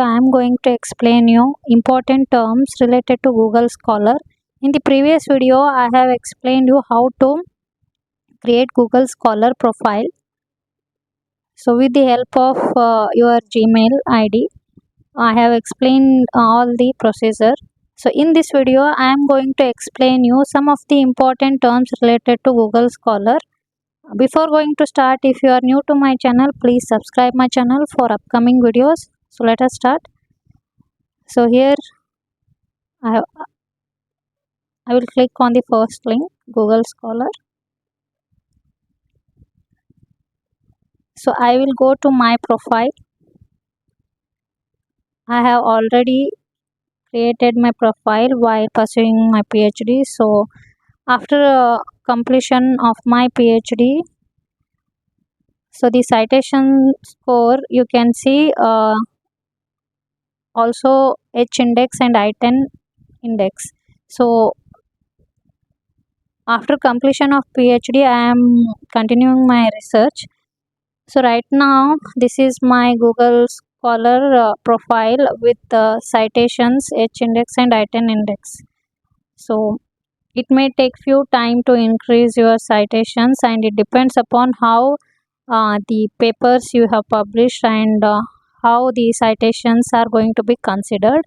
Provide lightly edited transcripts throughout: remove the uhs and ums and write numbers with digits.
I am going to explain you important terms related to Google Scholar. In the previous video, I have explained you how to create Google Scholar profile. So with the help of your Gmail ID, I have explained all the procedure. So in this video, I am going to explain you some of the important terms related to Google Scholar. Before going to start, if you are new to my channel, please subscribe my channel for upcoming videos. So let us start. So here I will click on the first link, Google Scholar. So I will go to my profile. I have already created my profile while pursuing my PhD. So after completion of my PhD, so the citation score you can see also H index and I10 index. So after completion of PhD, I am continuing my research. So right now this is my Google Scholar profile with citations, H index and I10 index. So it may take few time to increase your citations, and it depends upon how the papers you have published and how the citations are going to be considered.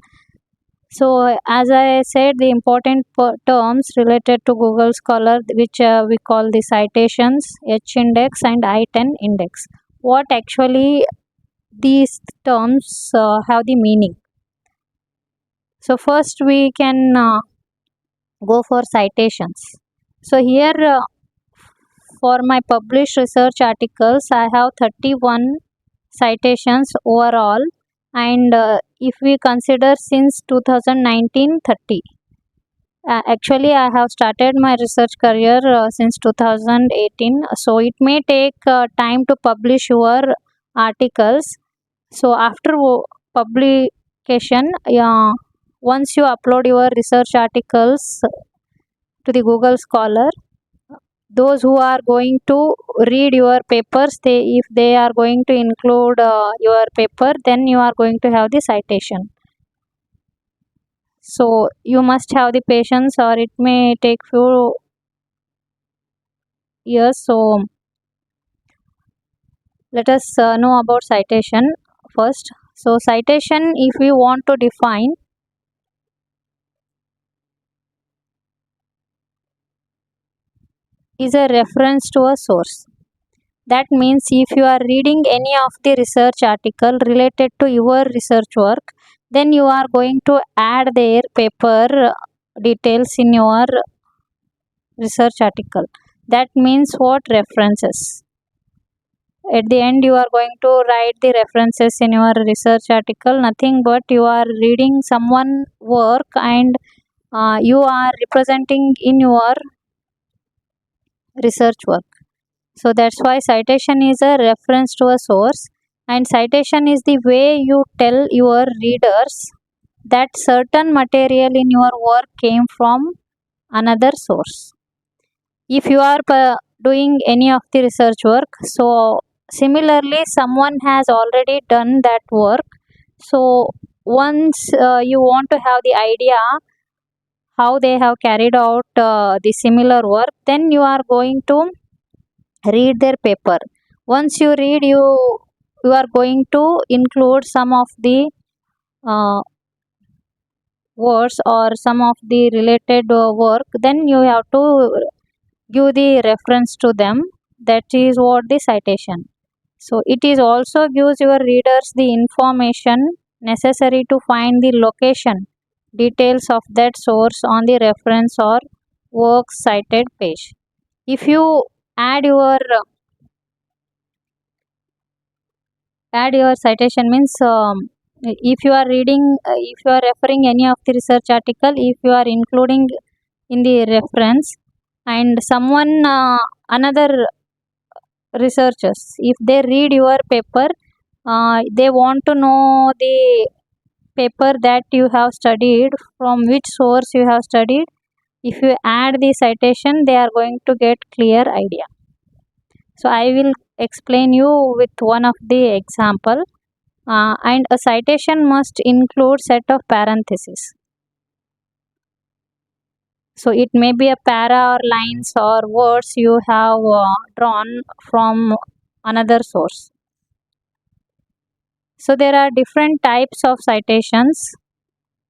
So as I said, the important terms related to Google Scholar, which we call the citations, H index and I10 index. What actually these terms have the meaning. So first we can go for citations. So here for my published research articles, I have 31 citations overall, and if we consider since 2019, 30. Actually, I have started my research career since 2018, so it may take time to publish your articles. So after publication, once you upload your research articles to the Google Scholar, those who are going to read your papers, if they are going to include your paper, then you are going to have the citation. So you must have the patience, or it may take few years. So let us know about citation first. So citation, if we want to define, is a reference to a source. That means if you are reading any of the research article related to your research work, then you are going to add their paper details in your research article. That means what? References. At the end, you are going to write the references in your research article. Nothing but you are reading someone work, and you are representing in your research work. So that's why citation is a reference to a source, and citation is the way you tell your readers that certain material in your work came from another source. If you are doing any of the research work, so similarly someone has already done that work. So once you want to have the idea how they have carried out the similar work, then you are going to read their paper. Once you read, you are going to include some of the uh, words or some of the related work. Then you have to give the reference to them. That is what the citation. So it is also gives your readers the information necessary to find the location details of that source on the reference or work cited page. If you add your citation, means if you are reading, if you are referring any of the research article, if you are including in the reference, and someone another researchers, if they read your paper, they want to know the paper that you have studied, from which source you have studied. If you add the citation, they are going to get clear idea. So I will explain you with one of the example. And a citation must include set of parentheses. So it may be a para or lines or words you have drawn from another source. So there are different types of citations.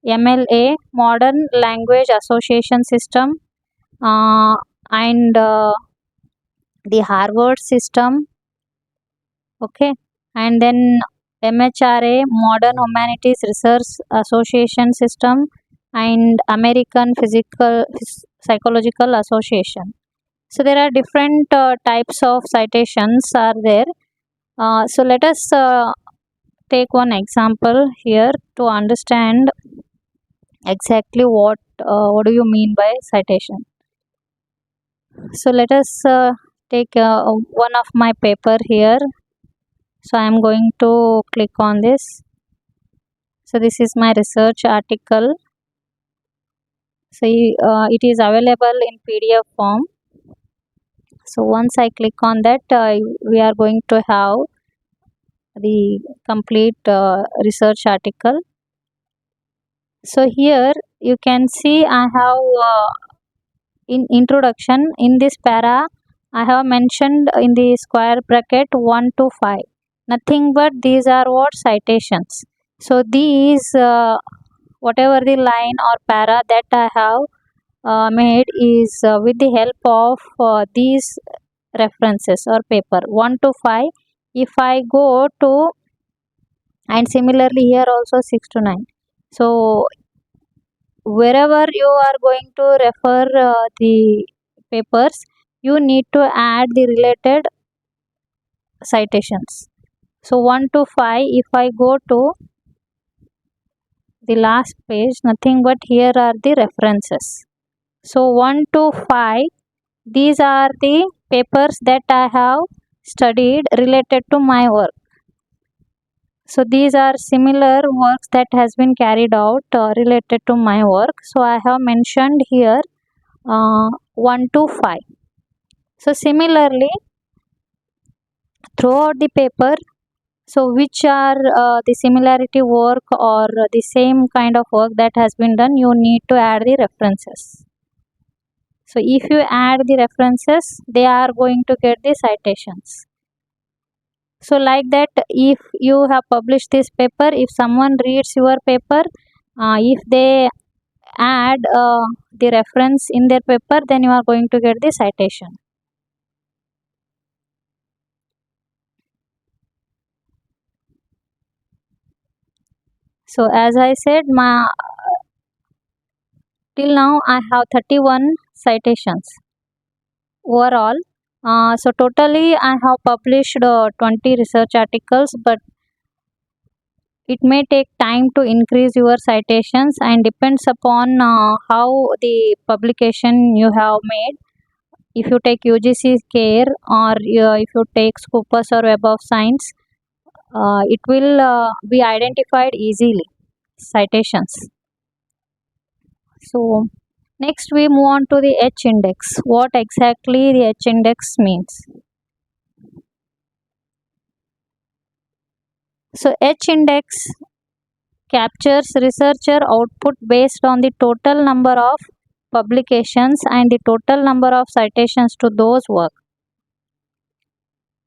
MLA, Modern Language Association System, and the Harvard system, okay, and then MHRA, Modern Humanities Research Association System, and American Psychological Association. So there are different types of citations are there. So let us take one example here to understand exactly what do you mean by citation. So let us take one of my paper here. So I am going to click on this. So this is my research article. So it is available in PDF form. So once I click on that, we are going to have the complete research article. So here you can see I have in introduction in this para I have mentioned in the square bracket 1 to 5. Nothing but these are what citations. So these whatever the line or para that I have made is with the help of these references or paper 1 to 5. If I go to, and similarly here also 6 to 9. So wherever you are going to refer the papers, you need to add the related citations. So 1 to 5, if I go to the last page, nothing but here are the references. So 1 to 5, these are the papers that I have studied related to my work. So these are similar works that has been carried out related to my work. So I have mentioned here 1 to 5. So similarly, throughout the paper, so which are the similarity work or the same kind of work that has been done, you need to add the references. So if you add the references, they are going to get the citations. So like that, if you have published this paper, if someone reads your paper, if they add the reference in their paper, then you are going to get the citation. So as I said, till now I have 31 citations overall. So totally I have published 20 research articles, but it may take time to increase your citations and depends upon how the publication you have made. If you take UGC care or if you take Scopus or Web of Science, it will be identified easily, citations. So next we move on to the H index. What exactly the H index means? So H index captures researcher output based on the total number of publications and the total number of citations to those work.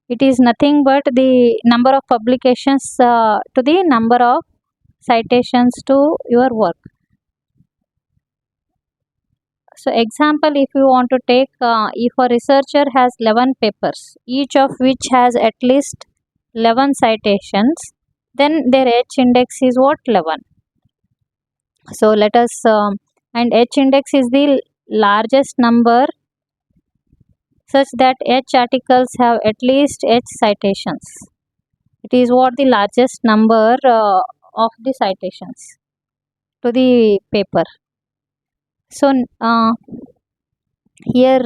It is nothing but the number of publications to the number of citations to your work. So example, if you want to take, if a researcher has 11 papers, each of which has at least 11 citations, then their H index is what? 11. So let us, and H index is the largest number such that H articles have at least H citations. It is what the largest number of the citations to the paper. So here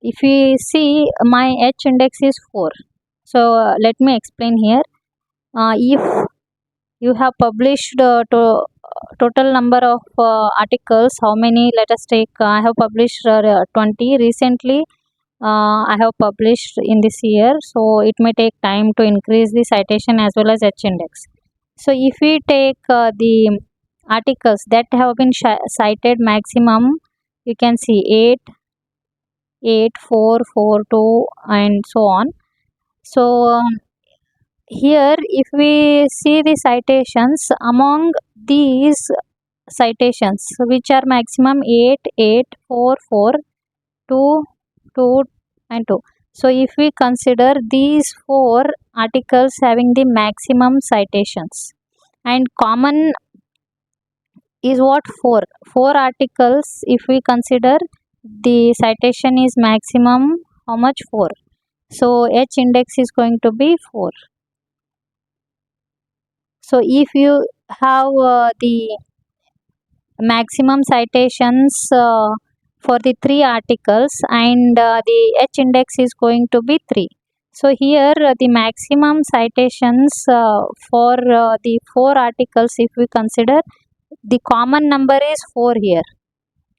if we see my H index is 4. So let me explain here. If you have published total number of articles, how many? Let us take, I have published 20 recently. I have published in this year, so it may take time to increase the citation as well as H index. So if we take the articles that have been cited maximum, you can see 8, 8, 4, 4, 2, and so on. So here if we see the citations among these citations which are maximum 8, 8, 4, 4, 2, 2, and 2. So if we consider these four articles having the maximum citations, and common is what, 4. 4 articles, if we consider the citation is maximum, how much, 4. So H index is going to be 4. So if you have the maximum citations for the 3 articles, and the H index is going to be 3. So here the maximum citations for the 4 articles, if we consider, the common number is 4 here.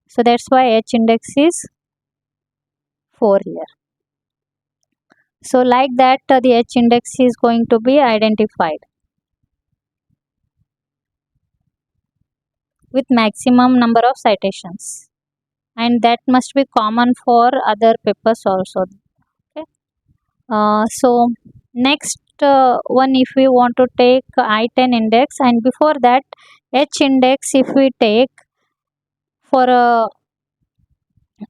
So that's why H index is 4 here. So like that the H index is going to be identified with maximum number of citations, and that must be common for other papers also. Okay. So next one, if we want to take I10 index, and before that H index, if we take for a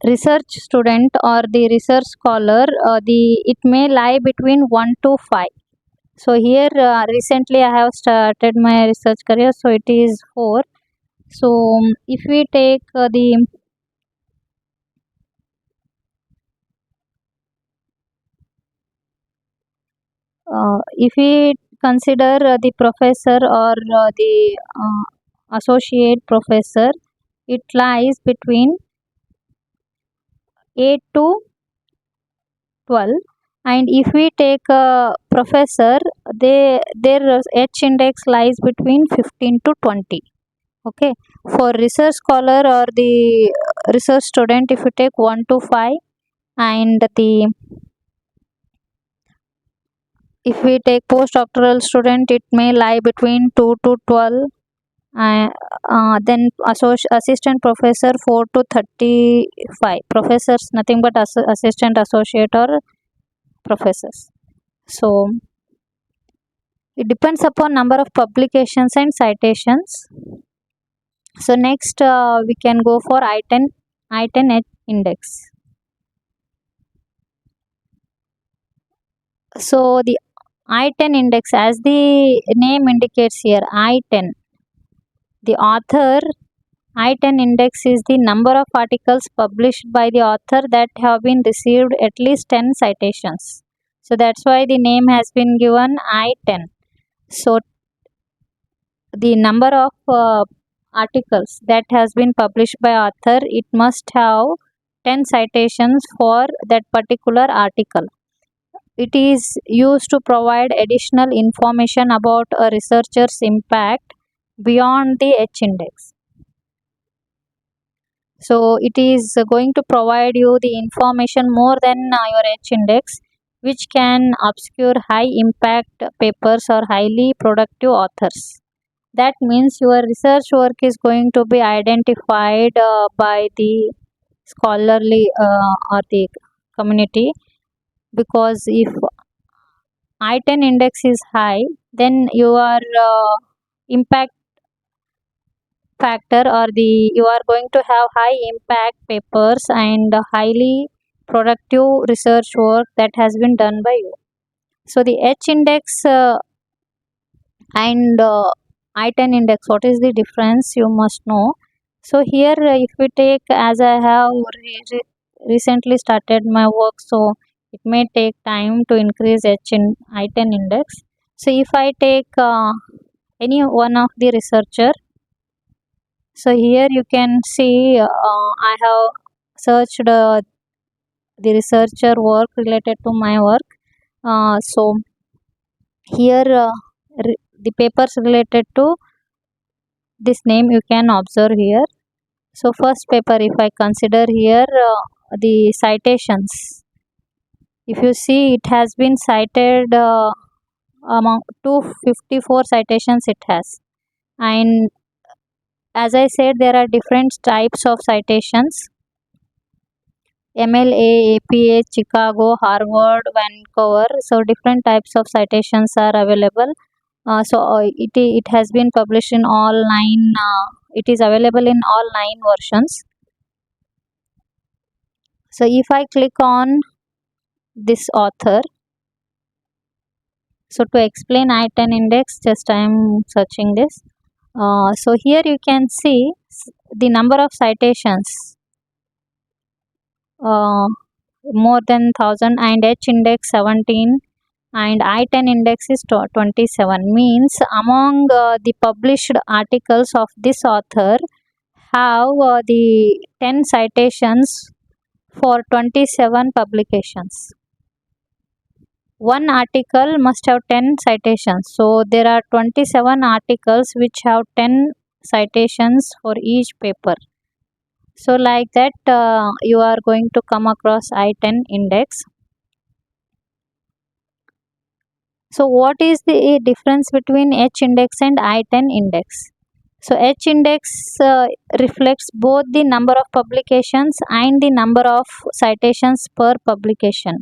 research student or the research scholar, it may lie between 1 to 5. So here recently I have started my research career, so it is 4. So if we take if we consider the professor or the associate professor, it lies between 8 to 12. And if we take a professor, their H index lies between 15 to 20. Okay. For research scholar or the research student, if you take 1 to 5, and the if we take postdoctoral student, it may lie between 2 to 12. Then assistant professor 4 to 35. Professors nothing but assistant, associate, or professors. So it depends upon number of publications and citations. So next we can go for I10 index. So the I10 index, as the name indicates here, I10, the author, I10 index is the number of articles published by the author that have been received at least 10 citations. So that's why the name has been given I10. So the number of articles that has been published by author, it must have 10 citations for that particular article. It is used to provide additional information about a researcher's impact beyond the H index. So it is going to provide you the information more than your H index, which can obscure high impact papers or highly productive authors. That means your research work is going to be identified by the scholarly or the community, because if I10 index is high, then your impact factor, or the you are going to have high impact papers and highly productive research work that has been done by you. So the H index and I10 index, what is the difference, you must know. So here if we take, as I have recently started my work, so it may take time to increase I10 index. So if I take any one of the researcher, so here you can see I have searched the researcher work related to my work. So here the papers related to this name you can observe here. So first paper, if I consider here the citations, If you see, it has been cited among 254 citations it has. And as I said, there are different types of citations: MLA, APA, Chicago, Harvard, Vancouver. So different types of citations are available. It has been published in all nine. It is available in all nine versions. So if I click on this author, so to explain I-10 index, just I am searching this. So here you can see the number of citations, more than 1000, and H index 17, and I-10 index is 27. Means among the published articles of this author have the 10 citations for 27 publications. One article must have 10 citations. So there are 27 articles which have 10 citations for each paper. So like that, you are going to come across I-10 index. So what is the difference between H index and I-10 index? So H index reflects both the number of publications and the number of citations per publication.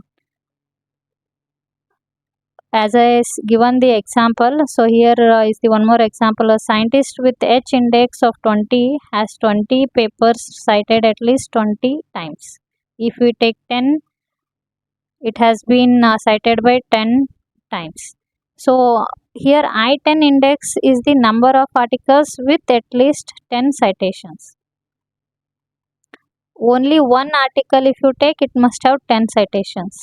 As I given the example, so here is the one more example. A scientist with H index of 20 has 20 papers cited at least 20 times. If we take 10, it has been cited by 10 times. So here I-10 index is the number of articles with at least 10 citations. Only one article if you take, it must have 10 citations.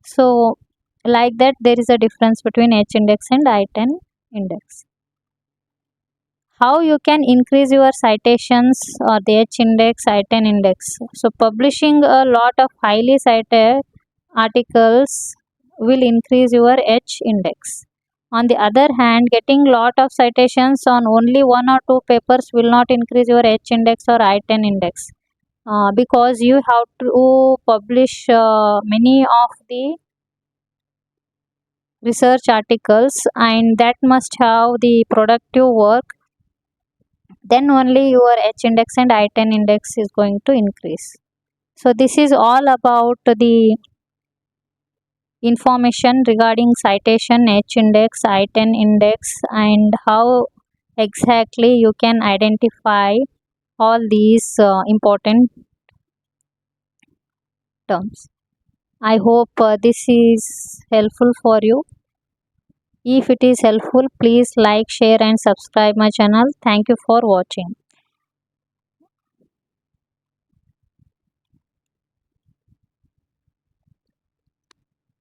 So like that, there is a difference between H index and I-10 index. How you can increase your citations or the H index, I-10 index? So publishing a lot of highly cited articles will increase your H index. On the other hand, getting lot of citations on only one or two papers will not increase your H index or I-10 index, because you have to publish many of the research articles, and that must have the productive work. Then only your H index and I-10 index is going to increase. So this is all about the information regarding citation, H index, I-10 index, and how exactly you can identify all these important terms. I hope this is helpful for you. If it is helpful, please like, share and subscribe my channel. Thank you for watching.